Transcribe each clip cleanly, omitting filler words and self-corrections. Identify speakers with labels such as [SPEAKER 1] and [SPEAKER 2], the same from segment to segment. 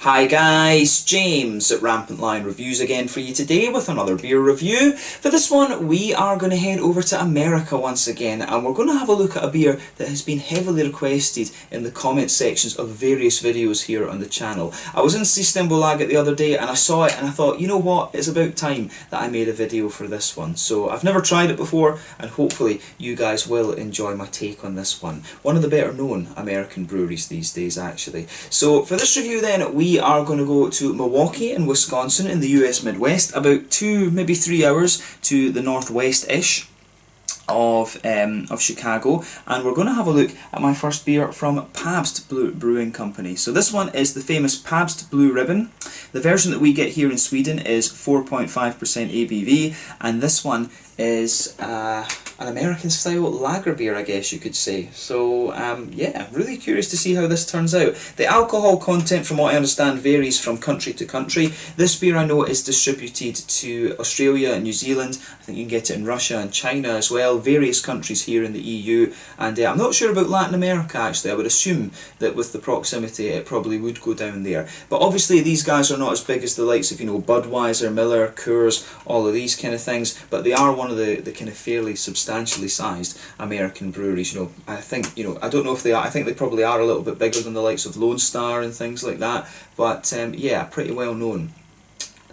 [SPEAKER 1] Hi guys, James at Rampant Lion Reviews again for you today with another beer review. For this one we are going to head over to America once again, and we're going to have a look at a beer that has been heavily requested in the comment sections of various videos here on the channel. I was in Systembolaget the other day and I saw it and I thought, you know what, it's about time that I made a video for this one. So I've never tried it before and hopefully you guys will enjoy my take on this one. One of the better known American breweries these days actually. So for this review then, we are going to go to Milwaukee in Wisconsin in the US Midwest, about 2, maybe 3 hours to the northwest-ish of Chicago, and we're going to have a look at my first beer from Pabst Brewing Company. So this one is the famous Pabst Blue Ribbon. The version that we get here in Sweden is 4.5% ABV, and this one is an American style lager beer, I guess you could say. So yeah, really curious to see how this turns out. The alcohol content, from what I understand, varies from country to country. This beer I know is distributed to Australia and New Zealand. I think you can get it in Russia and China as well, various countries here in the EU, and I'm not sure about Latin America actually. I would assume that with the proximity it probably would go down there. But obviously these guys are not as big as the likes of, you know, Budweiser, Miller, Coors, all of these kind of things, but they are one of the kind of fairly substantially sized American breweries. You know, I think, you know, I don't know if they are, I think they probably are a little bit bigger than the likes of Lone Star and things like that, but yeah, pretty well known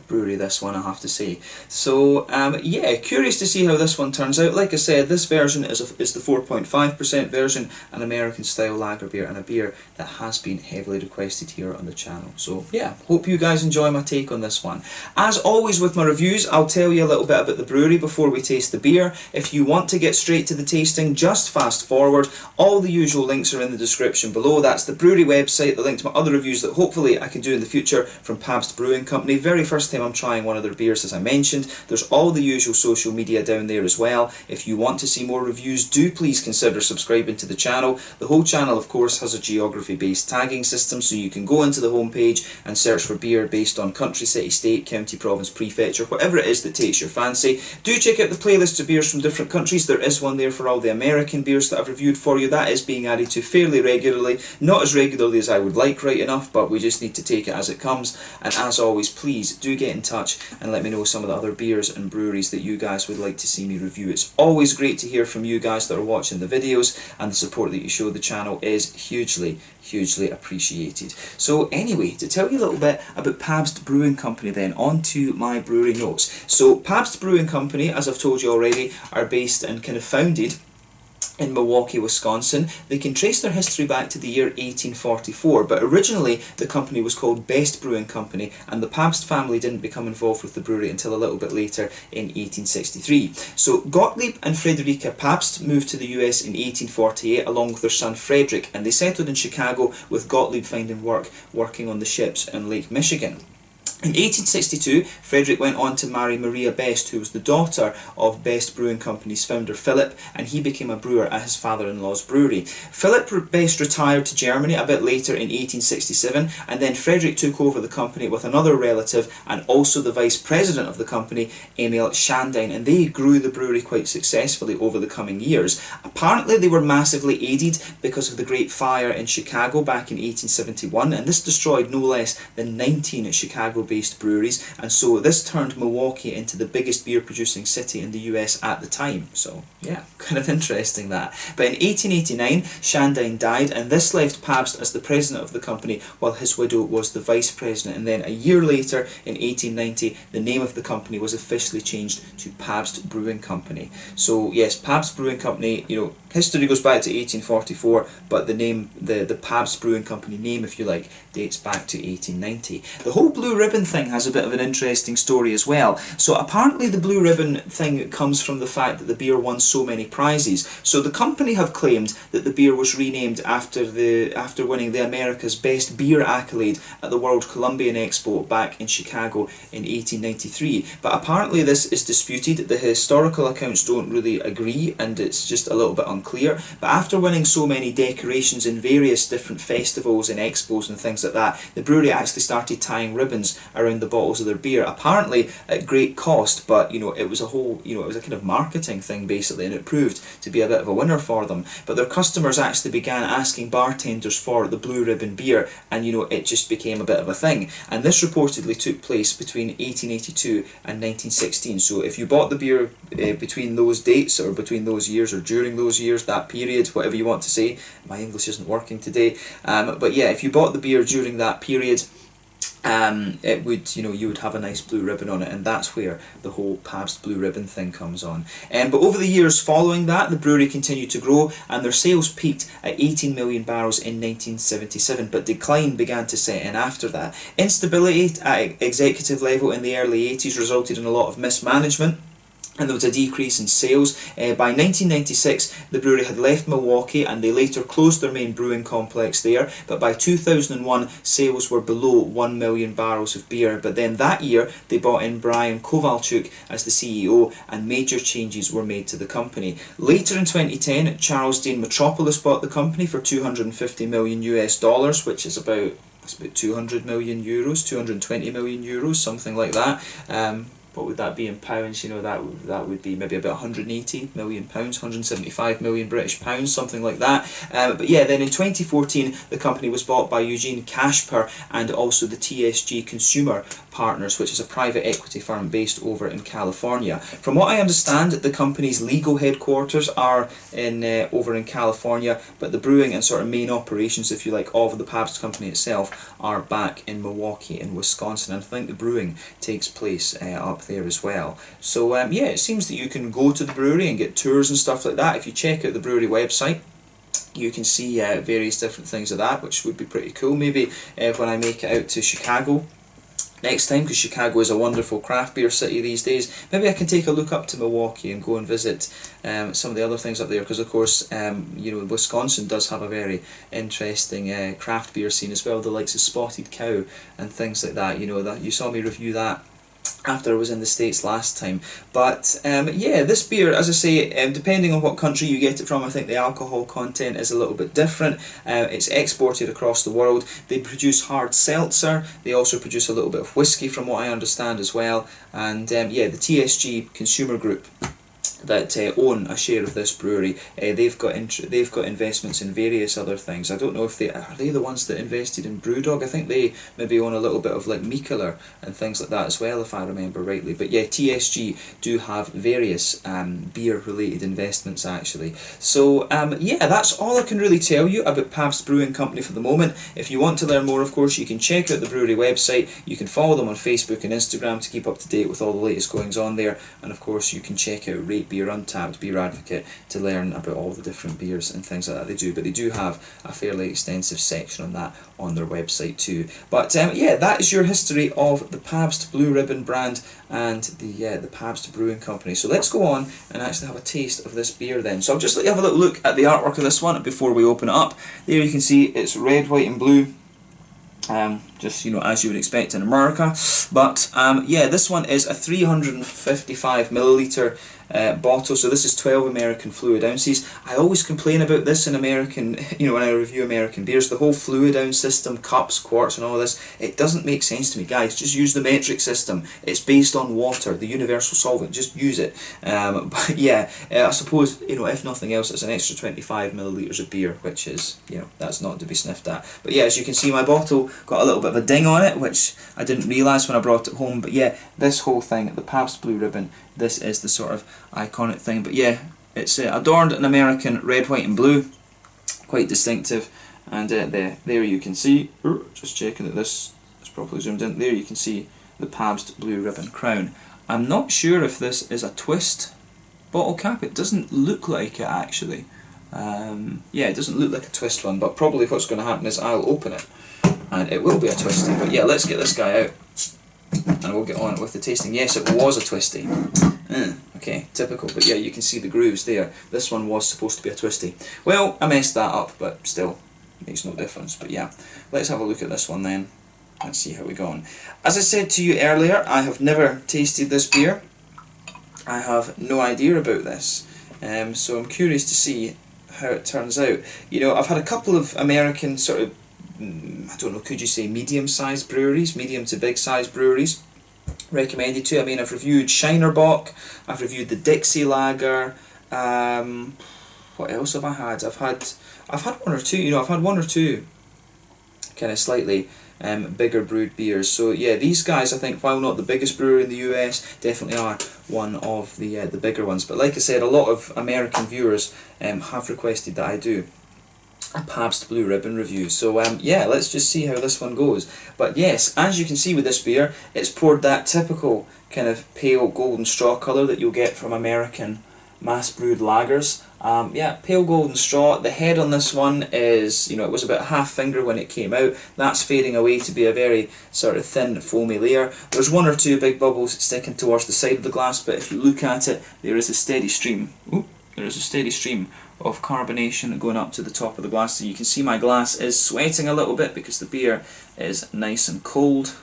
[SPEAKER 1] brewery, this one, I have to say. So yeah, curious to see how this one turns out. Like I said, this version is the 4.5% version, an American style lager beer, and a beer that has been heavily requested here on the channel. So yeah, hope you guys enjoy my take on this one. As always with my reviews, I'll tell you a little bit about the brewery before we taste the beer. If you want to get straight to the tasting, just fast forward. All the usual links are in the description below. That's the brewery website, the link to my other reviews that hopefully I can do in the future from Pabst Brewing Company. Very first time I'm trying one of their beers, as I mentioned. There's all the usual social media down there as well. If you want to see more reviews, do please consider subscribing to the channel. The whole channel, of course, has a geography-based tagging system, so you can go into the homepage and search for beer based on country, city, state, county, province, prefecture, whatever it is that takes your fancy. Do check out the playlist of beers from different countries. There is one there for all the American beers that I've reviewed for you. That is being added to fairly regularly. Not as regularly as I would like, right enough, but we just need to take it as it comes. And as always, please do get in touch and let me know some of the other beers and breweries that you guys would like to see me review. It's always great to hear from you guys that are watching the videos, and the support that you show the channel is hugely appreciated. So anyway, to tell you a little bit about Pabst Brewing Company then, on to my brewery notes. So Pabst Brewing Company, as I've told you already, are based and kind of founded in Milwaukee, Wisconsin. They can trace their history back to the year 1844, but originally the company was called Best Brewing Company, and the Pabst family didn't become involved with the brewery until a little bit later in 1863. So Gottlieb and Friederike Pabst moved to the US in 1848 along with their son Frederick, and they settled in Chicago, with Gottlieb finding work working on the ships in Lake Michigan. In 1862, Frederick went on to marry Maria Best, who was the daughter of Best Brewing Company's founder Philip, and he became a brewer at his father-in-law's brewery. Philip Best retired to Germany a bit later in 1867, and then Frederick took over the company with another relative and also the vice president of the company, Emil Schandine, and they grew the brewery quite successfully over the coming years. Apparently they were massively aided because of the Great Fire in Chicago back in 1871, and this destroyed no less than 19 Chicago-based breweries, and so this turned Milwaukee into the biggest beer producing city in the US at the time. So yeah, kind of interesting that. But in 1889 Schandine died, and this left Pabst as the president of the company while his widow was the vice president, and then a year later in 1890 the name of the company was officially changed to Pabst Brewing Company. So yes, Pabst Brewing Company, you know, history goes back to 1844, but the name, the Pabst Brewing Company name, if you like, dates back to 1890. The whole Blue Ribbon thing has a bit of an interesting story as well. So apparently the Blue Ribbon thing comes from the fact that the beer won so many prizes. So the company have claimed that the beer was renamed after winning the America's Best Beer accolade at the World Columbian Expo back in Chicago in 1893. But apparently this is disputed. The historical accounts don't really agree, and it's just a little bit unclear unclear, but after winning so many decorations in various different festivals and expos and things like that, the brewery actually started tying ribbons around the bottles of their beer, apparently at great cost, but you know, it was a whole, you know, it was a kind of marketing thing basically, and it proved to be a bit of a winner for them. But their customers actually began asking bartenders for the blue ribbon beer, and you know, it just became a bit of a thing. And this reportedly took place between 1882 and 1916. So if you bought the beer between those dates, or between those years, or during those years, that period, whatever you want to say, my English isn't working today, but yeah, if you bought the beer during that period, it would, you know, you would have a nice blue ribbon on it, and that's where the whole Pabst blue ribbon thing comes on. But over the years following that, the brewery continued to grow, and their sales peaked at 18 million barrels in 1977, but decline began to set in after that. Instability at executive level in the early 80s resulted in a lot of mismanagement, and there was a decrease in sales. By 1996, the brewery had left Milwaukee, and they later closed their main brewing complex there, but by 2001, sales were below 1 million barrels of beer. But then that year, they brought in Brian Kowalczuk as the CEO, and major changes were made to the company. Later in 2010, Charles Dane Metropolis bought the company for 250 million US dollars, which is about 200 million euros, 220 million euros, something like that. What would that be in pounds? You know, that would be maybe about 180 million pounds, 175 million British pounds, something like that. But yeah, then in 2014, the company was bought by Eugene Kasper and also the TSG Consumer Partners, which is a private equity firm based over in California. From what I understand, the company's legal headquarters are in over in California, but the brewing and sort of main operations, if you like, of the Pabst company itself are back in Milwaukee in Wisconsin, and I think the brewing takes place up there as well. So yeah, it seems that you can go to the brewery and get tours and stuff like that. If you check out the brewery website, you can see various different things of that, which would be pretty cool. Maybe when I make it out to Chicago next time, because Chicago is a wonderful craft beer city these days, maybe I can take a look up to Milwaukee and go and visit some of the other things up there, because of course you know, Wisconsin does have a very interesting craft beer scene as well, the likes of Spotted Cow and things like that. You know, that you saw me review that after I was in the States last time. But yeah, this beer, as I say, depending on what country you get it from, I think the alcohol content is a little bit different. It's exported across the world. They produce hard seltzer. They also produce a little bit of whiskey, from what I understand as well. And yeah, the TSG Consumer Group that own a share of this brewery, they've got investments in various other things. I don't know if they are the ones that invested in Brewdog. I think they maybe own a little bit of like Mikkeller and things like that as well, if I remember rightly. But yeah, TSG do have various beer related investments actually. So yeah, that's all I can really tell you about Pabst Brewing Company for the moment. If you want to learn more, of course, you can check out the brewery website. You can follow them on Facebook and Instagram to keep up to date with all the latest goings on there, and of course you can check out Rate Beer, Untappd, Beer Advocate to learn about all the different beers and things like that they do. But they do have a fairly extensive section on that on their website too. But yeah, that is your history of the Pabst Blue Ribbon brand and the Pabst Brewing Company. So let's go on and actually have a taste of this beer then. So I'll just let you have a little look at the artwork of this one before we open it up. There you can see it's red, white and blue. Just, you know, as you would expect in America. But yeah, this one is a 355 milliliter bottle, so this is 12 American fluid ounces. I always complain about this in American, you know, when I review American beers, the whole fluid ounce system, cups, quarts and all this, it doesn't make sense to me, guys. Just use the metric system. It's based on water, the universal solvent, just use it. But yeah, I suppose, you know, if nothing else, it's an extra 25 milliliters of beer, which is, you know, that's not to be sniffed at. But yeah, as you can see, my bottle got a little bit of a ding on it, which I didn't realise when I brought it home. But yeah, this whole thing, the Pabst Blue Ribbon, this is the sort of iconic thing. But yeah, it's adorned in American red, white and blue, quite distinctive. And there you can see, just checking that this is properly zoomed in, there you can see the Pabst Blue Ribbon crown. I'm not sure if this is a twist bottle cap. It doesn't look like it actually. Yeah, it doesn't look like a twist one, but probably what's going to happen is I'll open it and it will be a twisty. But yeah, let's get this guy out and we'll get on with the tasting. Yes, it was a twisty. Okay, typical. But yeah, you can see the grooves there. This one was supposed to be a twisty. Well, I messed that up, but still, makes no difference. But yeah, let's have a look at this one then and see how we go on. As I said to you earlier, I have never tasted this beer. I have no idea about this. So I'm curious to see how it turns out. You know, I've had a couple of American sort of, I don't know, could you say medium-sized breweries, medium to big-sized breweries recommended to. I mean, I've reviewed Shinerbock, I've reviewed the Dixie Lager. What else have I had? I've had one or two. You know, I've had one or two kind of slightly bigger brewed beers. So yeah, these guys, I think, while not the biggest brewer in the US, definitely are one of the bigger ones. But like I said, a lot of American viewers have requested that I do a Pabst Blue Ribbon review. So yeah, let's just see how this one goes. But yes, as you can see with this beer, it's poured that typical kind of pale golden straw colour that you'll get from American mass brewed lagers. Yeah, pale golden straw. The head on this one is, you know, it was about half finger when it came out. That's fading away to be a very sort of thin foamy layer. There's one or two big bubbles sticking towards the side of the glass, but if you look at it, there is a steady stream. There is a steady stream of carbonation going up to the top of the glass. So you can see my glass is sweating a little bit because the beer is nice and cold.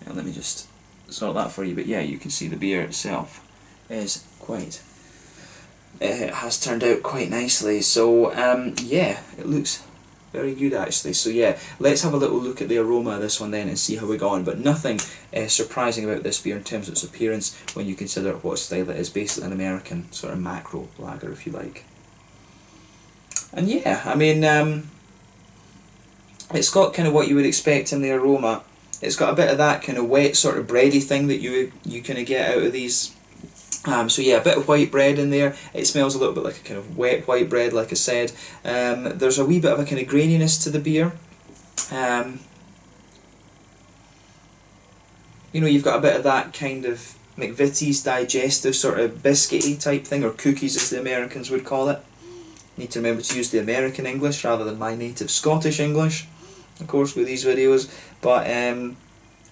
[SPEAKER 1] Now, let me just sort that for you. But yeah, you can see the beer itself is quite... It has turned out quite nicely. So yeah, it looks very good actually. So yeah, let's have a little look at the aroma of this one then and see how we go on. But nothing surprising about this beer in terms of its appearance when you consider what style it is. Basically an American sort of macro lager, if you like. And yeah, I mean, it's got kind of what you would expect in the aroma. It's got a bit of that kind of wet sort of bready thing that you kind of get out of these. So yeah, a bit of white bread in there. It smells a little bit like a kind of wet white bread, like I said. There's a wee bit of a kind of graininess to the beer. You know, you've got a bit of that kind of McVitie's digestive sort of biscuity type thing, or cookies as the Americans would call it. Need to remember to use the American English rather than my native Scottish English, of course, with these videos. But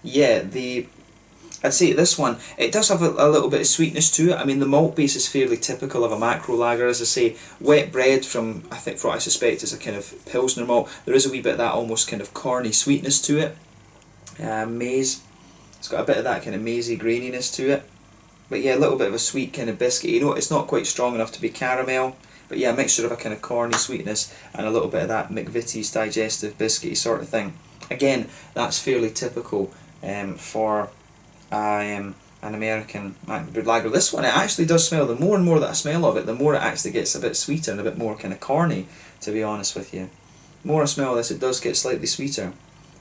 [SPEAKER 1] yeah, I'd say this one, it does have a little bit of sweetness to it. I mean, the malt base is fairly typical of a macro lager, as I say. Wet bread from, I think, for what I suspect is a kind of Pilsner malt. There is a wee bit of that almost kind of corny sweetness to it. Maize. It's got a bit of that kind of mazy graininess to it. But yeah, a little bit of a sweet kind of biscuit. You know, it's not quite strong enough to be caramel. But yeah, a mixture of a kind of corny sweetness and a little bit of that McVitie's digestive biscuity sort of thing. Again, that's fairly typical for an American brewed lager. This one, it actually does smell, the more and more that I smell of it, the more it actually gets a bit sweeter and a bit more kind of corny, to be honest with you. The more I smell this, it does get slightly sweeter.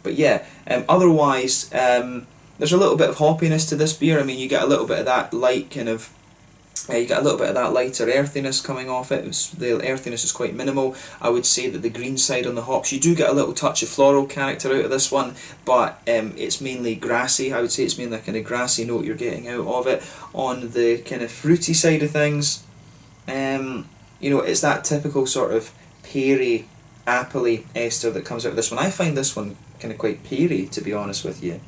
[SPEAKER 1] But yeah, otherwise, there's a little bit of hoppiness to this beer. I mean, you get a little bit of that light kind of, you get a little bit of that lighter earthiness coming off it. The earthiness is quite minimal. I would say that the green side on the hops, you do get a little touch of floral character out of this one, but it's mainly grassy. I would say it's mainly a kind of grassy note you're getting out of it. On the kind of fruity side of things, you know, it's that typical sort of peary, appley ester that comes out of this one. I find this one kind of quite peary, to be honest with you.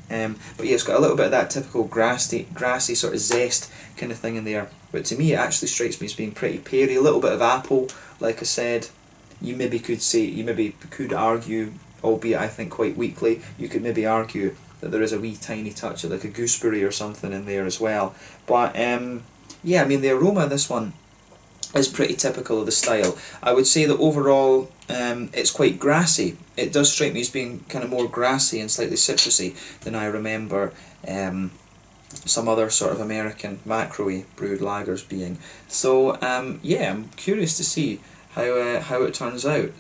[SPEAKER 1] But yeah, it's got a little bit of that typical grassy sort of zest kind of thing in there. But to me, it actually strikes me as being pretty peary. A little bit of apple, like I said. You maybe could argue, albeit I think quite weakly, you could maybe argue that there is a wee tiny touch of like a gooseberry or something in there as well. But yeah, I mean, the aroma of this one is pretty typical of the style. I would say that overall it's quite grassy. It does strike me as being kind of more grassy and slightly citrusy than I remember some other sort of American macro-y brewed lagers being. So yeah, I'm curious to see how it turns out.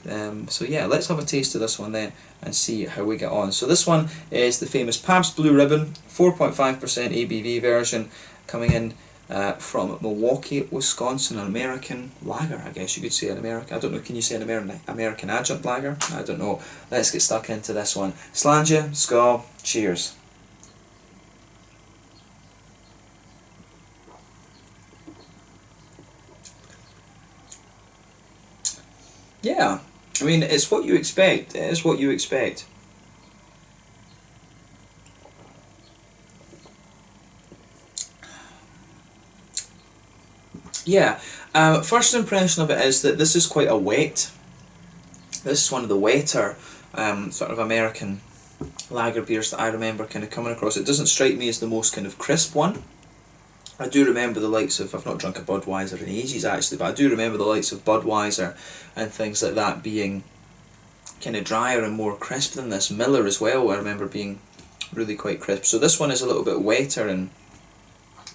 [SPEAKER 1] So yeah, let's have a taste of this one then and see how we get on. So this one is the famous Pabst Blue Ribbon, 4.5% ABV version, coming in from Milwaukee, Wisconsin, an American lager, I guess you could say. I don't know, can you say an American adjunct lager? I don't know. Let's get stuck into this one. Slàinte, skål, cheers. Yeah, I mean, it's what you expect. It is what you expect. Yeah, first impression of it is that this is quite a wet. This is one of the wetter sort of American lager beers that I remember kind of coming across. It doesn't strike me as the most kind of crisp one. I do remember the likes of, I've not drunk a Budweiser in ages actually, but I do remember the likes of Budweiser and things like that being kind of drier and more crisp than this. Miller as well, I remember being really quite crisp. So this one is a little bit wetter and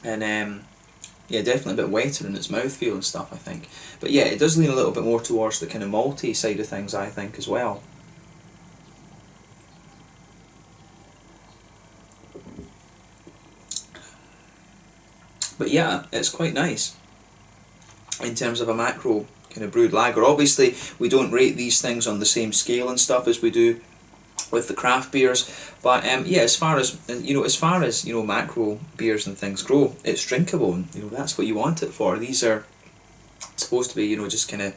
[SPEAKER 1] yeah, definitely a bit wetter in its mouthfeel and stuff, I think. But yeah, it does lean a little bit more towards the kind of malty side of things, I think, as well. But yeah, it's quite nice in terms of a macro kind of brewed lager. Obviously, we don't rate these things on the same scale and stuff as we do with the craft beers, but yeah, as far as macro beers and things go, it's drinkable, and that's what you want it for. These are supposed to be just kind of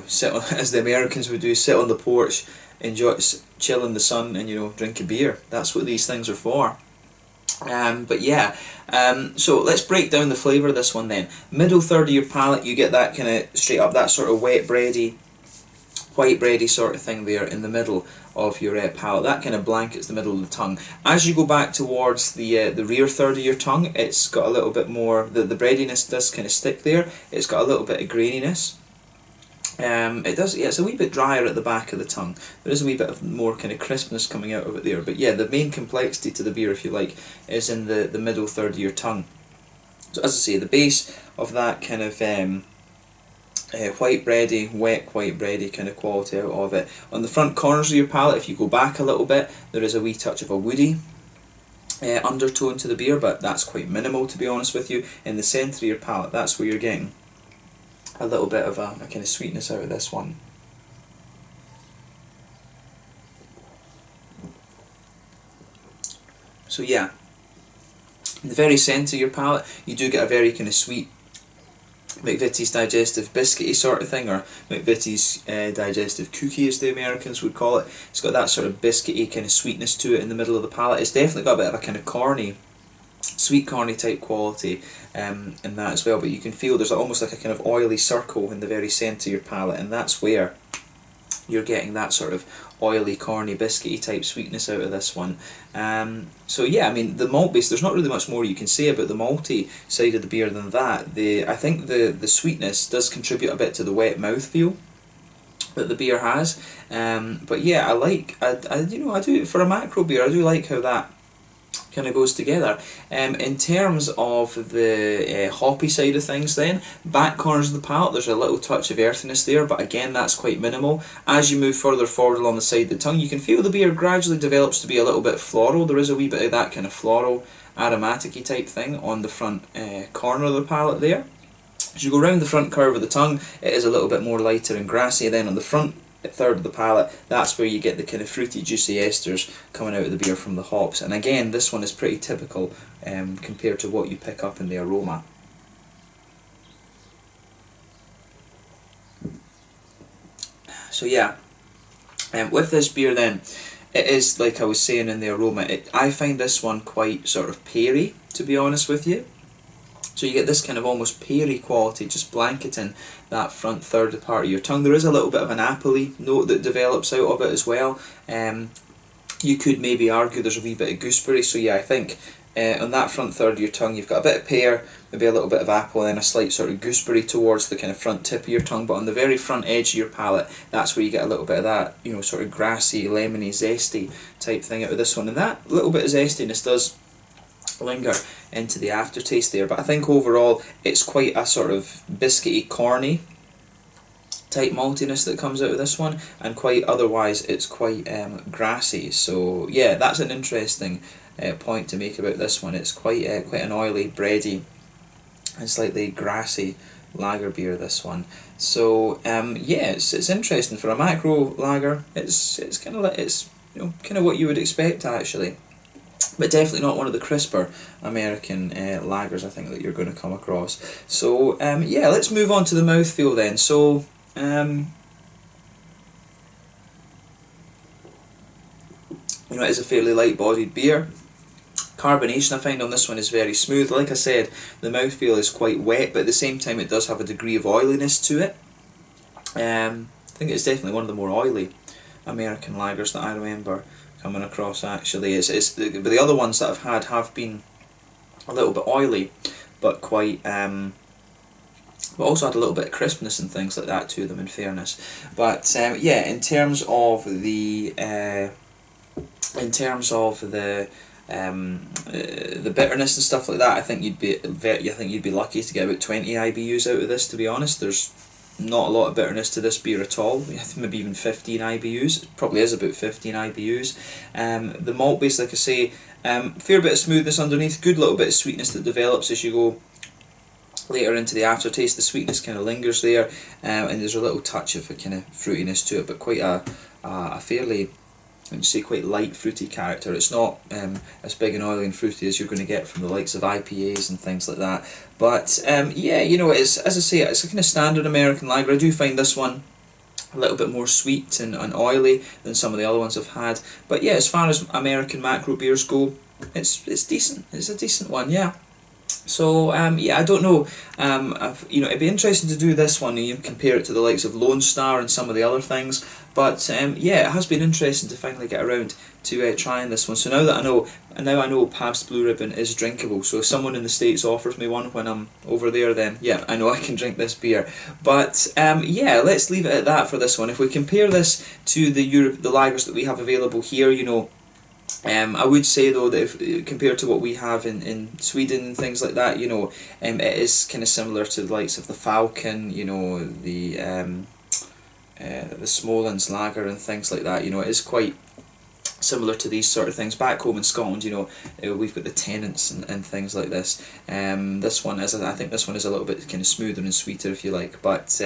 [SPEAKER 1] sit on, as the Americans would do, sit on the porch, enjoy, chill in the sun, and drink a beer. That's what these things are for. But yeah, so let's break down the flavour of this one then. Middle third of your palate, you get that kind of straight up, that sort of wet bready, white bready sort of thing there in the middle of your palate. That kind of blankets the middle of the tongue. As you go back towards the rear third of your tongue, it's got a little bit more, the breadiness does kind of stick there. It's got a little bit of graininess. It does, yeah, it's a wee bit drier at the back of the tongue. There is a wee bit of more kind of crispness coming out of it there. But yeah, the main complexity to the beer, if you like, is in the middle third of your tongue. So as I say, the base of that kind of white bready, wet white bready kind of quality out of it. On the front corners of your palate, if you go back a little bit, there is a wee touch of a woody undertone to the beer, but that's quite minimal, to be honest with you. In the centre of your palate, that's where you're getting a little bit of a kind of sweetness out of this one. So yeah, in the very centre of your palate, you do get a very kind of sweet McVitie's digestive biscuity sort of thing, or McVitie's digestive cookie as the Americans would call it. It's got that sort of biscuity kind of sweetness to it in the middle of the palate. It's definitely got a bit of a kind of corny, sweet corny type quality in that as well, but you can feel there's almost like a kind of oily circle in the very centre of your palate, and that's where you're getting that sort of oily, corny, biscuity type sweetness out of this one. So yeah, I mean, the malt base, there's not really much more you can say about the malty side of the beer than that. I think the sweetness does contribute a bit to the wet mouthfeel that the beer has. But yeah, I do, for a macro beer, I do like how that kind of goes together. In terms of the hoppy side of things then, back corners of the palate, there's a little touch of earthiness there, but again, that's quite minimal. As you move further forward along the side of the tongue, you can feel the beer gradually develops to be a little bit floral. There is a wee bit of that kind of floral, aromatic-y type thing on the front corner of the palate there. As you go round the front curve of the tongue, it is a little bit more lighter and grassy. Then on the front third of the palate, that's where you get the kind of fruity, juicy esters coming out of the beer from the hops. And again, this one is pretty typical compared to what you pick up in the aroma. So yeah, with this beer then, it is, like I was saying in the aroma, I find this one quite sort of peary, to be honest with you. So you get this kind of almost peary quality just blanketing that front third part of your tongue. There is a little bit of an apple-y note that develops out of it as well. You could maybe argue there's a wee bit of gooseberry. So yeah, I think on that front third of your tongue you've got a bit of pear, maybe a little bit of apple, and then a slight sort of gooseberry towards the kind of front tip of your tongue. But on the very front edge of your palate, that's where you get a little bit of that, sort of grassy, lemony, zesty type thing out of this one. And that little bit of zestiness does linger into the aftertaste there, but I think overall it's quite a sort of biscuity, corny type maltiness that comes out of this one, and quite otherwise it's quite grassy. So yeah, that's an interesting point to make about this one. It's quite an oily, bready and slightly grassy lager beer, this one. So yeah, it's interesting for a macro lager. It's kind of like, it's kind of what you would expect actually. But definitely not one of the crisper American lagers, I think, that you're going to come across. So yeah, let's move on to the mouthfeel then. So it is a fairly light-bodied beer. Carbonation I find on this one is very smooth. Like I said, the mouthfeel is quite wet, but at the same time it does have a degree of oiliness to it. I think it's definitely one of the more oily American lagers that I remember coming across actually. But the other ones that I've had have been a little bit oily, but quite but also had a little bit of crispness and things like that to them, in fairness. But yeah, in terms of the bitterness and stuff like that, I think you'd be lucky to get about 20 IBUs out of this. To be honest, there's not a lot of bitterness to this beer at all. I think maybe even 15 IBUs. It probably is about 15 IBUs. The malt base, like I say, fair bit of smoothness underneath, good little bit of sweetness that develops as you go later into the aftertaste. The sweetness kind of lingers there, and there's a little touch of a kind of fruitiness to it, but quite a fairly, I would say, quite light fruity character. It's not as big and oily and fruity as you're going to get from the likes of IPAs and things like that. But yeah, you know, it's, as I say, it's a kind of standard American lager. I do find this one a little bit more sweet and oily than some of the other ones I've had. But yeah, as far as American macro beers go, it's decent. It's a decent one, yeah. So yeah, I don't know. You know, it'd be interesting to do this one. You compare it to the likes of Lone Star and some of the other things. But yeah, it has been interesting to finally get around to trying this one. So now that I know Pabst Blue Ribbon is drinkable. So if someone in the States offers me one when I'm over there, then yeah, I know I can drink this beer. But yeah, let's leave it at that for this one. If we compare this to the lagers that we have available here, you know, I would say though that if, compared to what we have in Sweden and things like that, you know, it is kind of similar to the likes of the Falcon, you know, the Smålands lager and things like that. You know, it is quite similar to these sort of things. Back home in Scotland, you know, we've got the Tennants and things like this. This one is, I think this one is a little bit kind of smoother and sweeter, if you like. But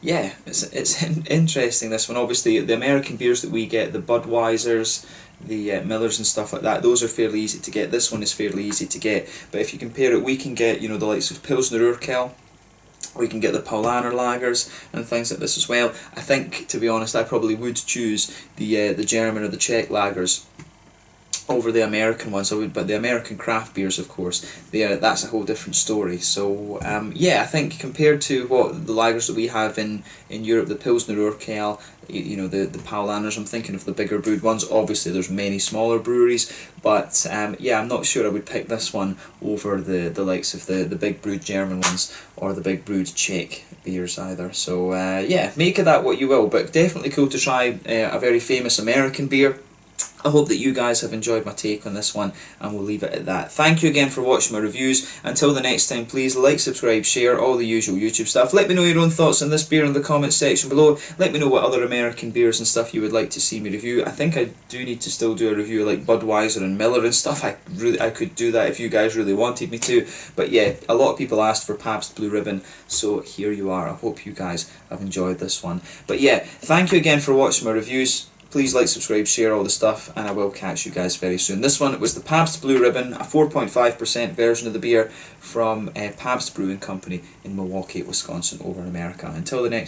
[SPEAKER 1] yeah, it's interesting, this one. Obviously, the American beers that we get, the Budweisers, the Millers and stuff like that, those are fairly easy to get. This one is fairly easy to get. But if you compare it, we can get, you know, the likes of Pilsner Urquell, we can get the Paulaner lagers and things like this as well. I think, to be honest, I probably would choose the German or the Czech lagers over the American ones. But the American craft beers, of course, that's a whole different story. So yeah, I think compared to what the lagers that we have in Europe, the Pilsner Urquell, you know, the Paulaners, I'm thinking of the bigger brewed ones. Obviously there's many smaller breweries, but yeah, I'm not sure I would pick this one over the likes of the big brewed German ones or the big brewed Czech beers either. So yeah, make of that what you will, but definitely cool to try a very famous American beer. I hope that you guys have enjoyed my take on this one, and we'll leave it at that. Thank you again for watching my reviews. Until the next time, please like, subscribe, share, all the usual YouTube stuff. Let me know your own thoughts on this beer in the comments section below. Let me know what other American beers and stuff you would like to see me review. I think I do need to still do a review like Budweiser and Miller and stuff. I could do that if you guys really wanted me to. But yeah, a lot of people asked for Pabst Blue Ribbon, so here you are. I hope you guys have enjoyed this one. But yeah, thank you again for watching my reviews. Please like, subscribe, share all the stuff, and I will catch you guys very soon. This one was the Pabst Blue Ribbon, a 4.5% version of the beer from Pabst Brewing Company in Milwaukee, Wisconsin, over in America. Until the next